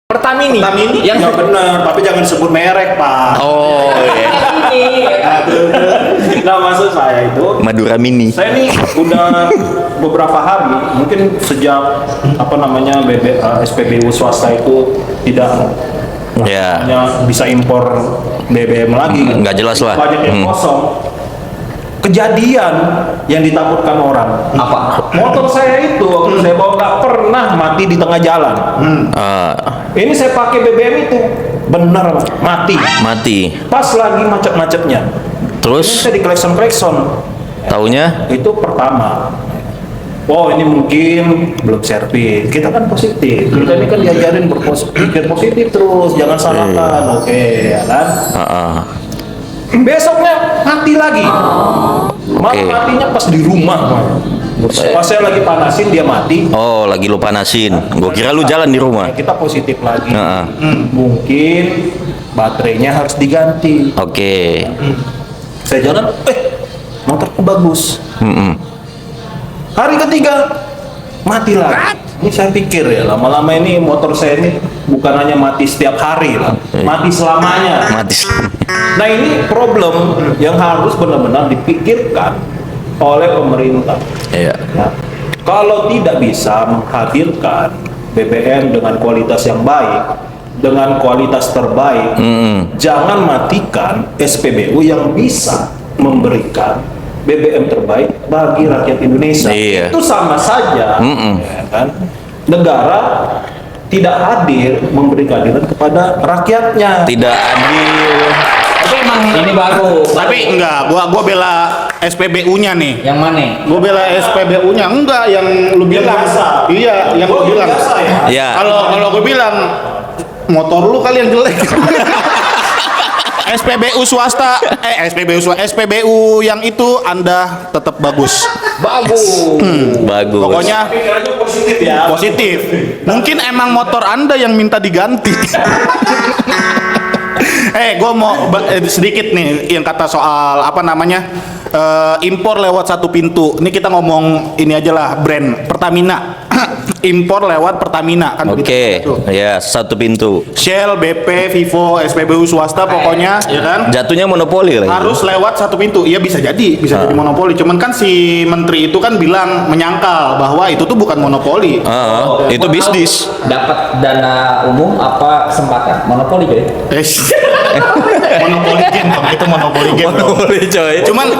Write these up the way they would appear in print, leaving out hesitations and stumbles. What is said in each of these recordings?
Pertamini. Pertamini Yang ya benar, tapi jangan sebut merek, Pak. Oh iya. Nah, maksud saya itu Madura Mini. saya nih udah beberapa hari, mungkin sejak SPBU swasta itu tidak Ya. hanya bisa impor BBM lagi, Nggak jelas lah. banyak yang kosong. Kejadian yang ditakutkan orang, Apa? motor saya itu waktu saya bawa nggak pernah mati di tengah jalan. Ini saya pakai BBM itu benar mati Mati. pas lagi macet-macetnya. Ini Terus saya di klakson taunya itu pertama. Oh, ini mungkin belum servis. Kita kan positif. Kita ini kan diajarin berpikir positif terus, jangan salahkan. Oke, ya kan? Besoknya mati lagi. Malah matinya pas di rumah. Pas saya lagi panasin dia mati. oh lagi lu panasin. Gua kira lu jalan di rumah. Kita positif lagi. Heeh. Mungkin baterainya harus diganti. Oke. Saya jalan, motorku bagus. Mm-mm. Hari ketiga mati lagi. Ini saya pikir ya, lama-lama ini motor saya ini bukan hanya mati setiap hari lah, mati selamanya. Mati. Nah, ini problem yang harus benar-benar dipikirkan oleh pemerintah. Iya. Ya. Kalau tidak bisa menghadirkan BBM dengan kualitas yang baik, dengan kualitas terbaik, jangan matikan SPBU yang bisa memberikan BBM terbaik bagi rakyat Indonesia. Iya. Itu sama saja, ya kan? Negara tidak hadir memberi keadilan kepada rakyatnya. Tidak adil. Tapi emang ini baru. Tapi enggak, gua bela SPBU-nya nih. Yang mana? Gua bela SPBU-nya enggak yang lu bilang. biasa. Iya, yang lu bilang. Biasa ya. Ya. Kalau gua bilang motor lu kali yang jelek. SPBU swasta, SPBU yang itu Anda tetap bagus. Bagus. Bagus. Pokoknya Pikirannya positif ya. positif. Mungkin emang motor Anda yang minta diganti. Gue mau sedikit nih yang kata soal impor lewat satu pintu. Ini kita ngomong ini aja lah, brand Pertamina. Impor lewat Pertamina kan Oke. begitu. Ya, satu pintu. Shell, BP, Vivo, SPBU swasta pokoknya ya kan. Jatuhnya monopoli lagi. Harus lewat satu pintu. Iya bisa jadi monopoli. Cuman kan si menteri itu kan bilang menyangkal bahwa itu tuh bukan monopoli. Itu bisnis. Dapat dana umum apa kesempatan? Monopoli coy. Monopoli game dong, itu monopoli game dong. Monopoli coy.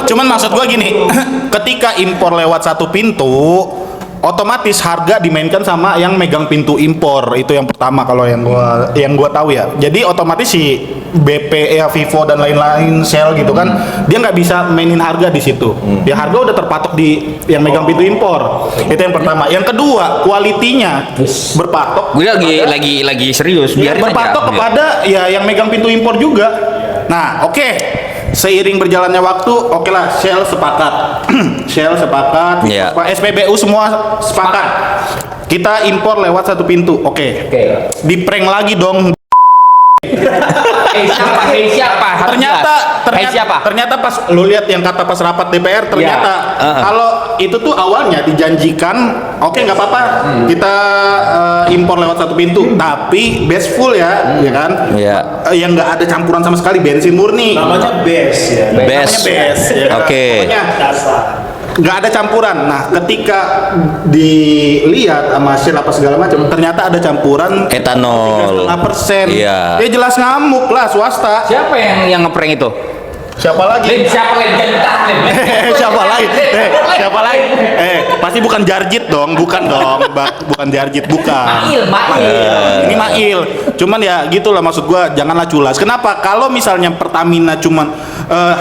Cuman maksud gua gini, ketika impor lewat satu pintu, otomatis harga dimainkan sama yang megang pintu impor. Itu yang pertama kalau yang gua tahu ya. Jadi otomatis si BP ya Vivo dan lain-lain Shell gitu kan, dia nggak bisa mainin harga di situ. Ya harga udah terpatok di yang megang pintu impor. Itu yang pertama. Yang kedua, kualitinya berpatok Gue lagi serius. biar Biarin berpatok aja. kepada ya yang megang pintu impor juga. Nah, oke. Seiring berjalannya waktu, oke lah Shell sepakat. Shell sepakat, Iya. SPBU semua sepakat. Kita impor lewat satu pintu. Oke. Oke. Di prank lagi dong. Siapa? Harus jelas. Siapa? Ternyata pas lu lihat yang kata pas rapat DPR ternyata kalau itu tuh awalnya dijanjikan oke nggak apa-apa kita impor lewat satu pintu tapi base full ya kan Iya. yang nggak ada campuran sama sekali bensin murni Namanya base ya. Best. Namanya base ya kan? Oke. Pokoknya Dasar. nggak ada campuran. Nah ketika dilihat sama Shell apa segala macam ternyata ada campuran Etanol. 3,5%. Iya. Ya jelas ngamuk lah swasta. Siapa yang ngeprank itu? Siapa lagi? Siapa lagi? Siapa lagi? Siapa lagi? Pasti bukan Jarjit dong, bukan dong, bukan Jarjit, bukan. Mail. Ini Mail. Cuman ya gitulah maksud gua, janganlah culas. Kenapa? Kalau misalnya Pertamina cuman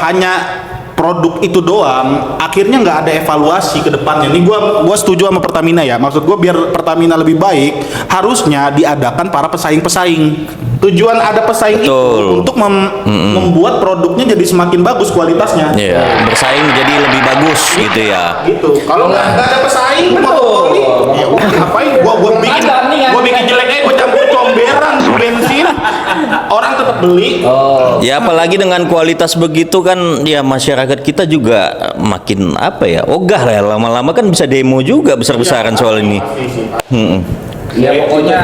hanya produk itu doang, akhirnya nggak ada evaluasi ke depannya. Ini gua setuju sama Pertamina ya. Maksud gua biar Pertamina lebih baik, harusnya diadakan para pesaing-pesaing. Tujuan ada pesaing Betul. itu untuk membuat produknya jadi semakin bagus kualitasnya. Iya, bersaing jadi lebih bagus gitu ya. Gitu. Kalau nggak ada pesaing, monopoli, ya udah ngapain? Gua bikin jelek aja, gua campur comberan bensin, orang tetap beli. Ya apalagi dengan kualitas begitu kan ya masyarakat kita juga makin apa ya ogah lah lama-lama kan bisa demo juga besar-besaran soal ini. Ya pokoknya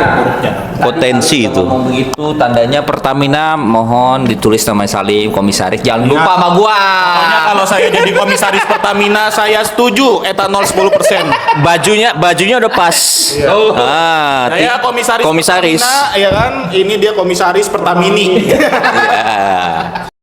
Potensi itu. ngomong begitu tandanya Pertamina mohon ditulis nama Salim komisaris. Jangan lupa sama gua. Pokoknya kalau saya jadi komisaris Pertamina, saya setuju etanol 10%. Bajunya udah pas. Saya komisaris komisaris. Pertamina, ya kan? Ini dia komisaris Pertamini. Ya.